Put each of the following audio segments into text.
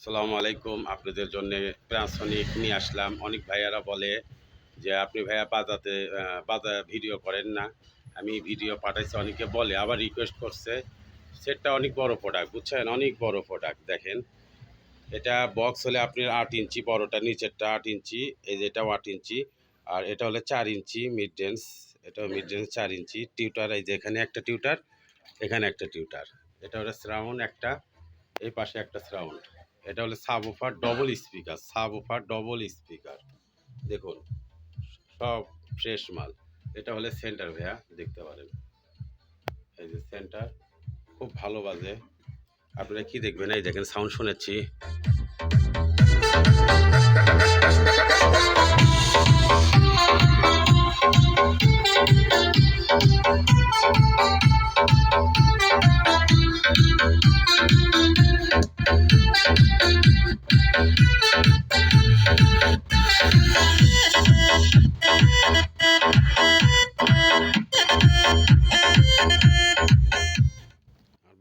আসসালামু আলাইকুম। আপনাদের জন্য প্যানাসোনিক নিয়ে আসলাম। অনেক ভাইয়ারা বলে যে আপনি ভাইয়া বাজার ভিডিও করেন না। আমি ভিডিও পাঠাইছি, অনেকে বলে আবার রিকোয়েস্ট করছে। সেটটা অনেক বড় প্রোডাক্ট, বুঝছেন, অনেক বড় প্রোডাক্ট। দেখেন, এটা বক্স হলে আপনার 8 ইঞ্চি, বড়টা নিচেরটা 8 ইঞ্চি, এই যে এটাও 8 ইঞ্চি, আর এটা হলে 4 ইঞ্চি মিড রেঞ্জ। এটাও মিড রেঞ্জ 4 ইঞ্চি টিউটার। এই যে এখানে একটা টিউটার, এখানে একটা টিউটার। এটা হলো শ্রাউন্ড একটা, এই পাশে একটা শ্রাউন্ড। এটা হলো সাবওুফার ডবল স্পিকার, সাবওুফার ডবল স্পিকার। দেখুন, সব ফ্রেশ মাল। এটা হলে সেন্টার ভাইয়া, দেখতে পারেন, এই যে সেন্টার, খুব ভালো বাজে। আপনারা কি দেখবেন, এই দেখেন সাউন্ড শুনেছি।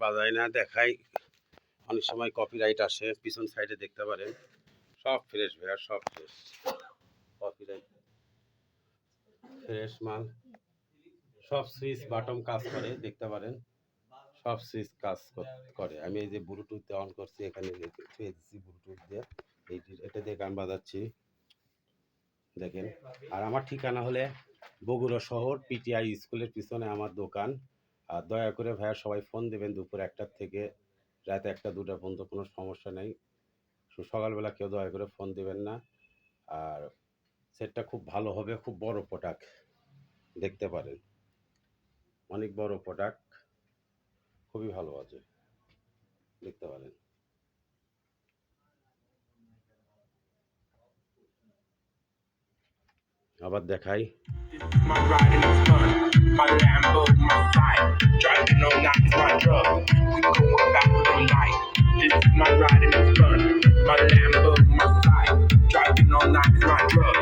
বাজাই না দেখাই, অনেক সময় কপিরাইট আসে। পিছন সাইডে দেখতে পারেন, সব ফ্রেশ ভাইয়া, সব ফ্রেশ। কপিরাইট ফ্রেশ মাল। সব সুইচ বাটম কাজ করে, দেখতে পারেন, সব সুইচ কাজ করে। আমি এই যে ব্লুটুথ অন করছি, এখানে ব্লুটুথ দিয়ে এটা দিয়ে গান বাজাচ্ছি, দেখেন। আর আমার ঠিকানা হলে বগুড়া শহর, পিটিআই স্কুলের পিছনে আমার দোকান। আর দয়া করে ভাইয়া সবাই ফোন দেবেন দুপুর 1টার থেকে রাত 1টা-2টা পর্যন্ত, কোনো সমস্যা নেই। সকালবেলা কেউ দয়া করে ফোন দেবেন না। আর সেটটা খুব ভালো হবে, খুব বড় প্রোডাক্ট, দেখতে পারেন, অনেক বড় প্রোডাক্ট, খুবই ভালো আছে, দেখতে পারেন। আবার দেখাই। My riding is fun, my Lambo, my flight. Driving all night is my drug. We going back with the light. This is my riding is fun, my Lambo, my flight. Driving all night is my drug.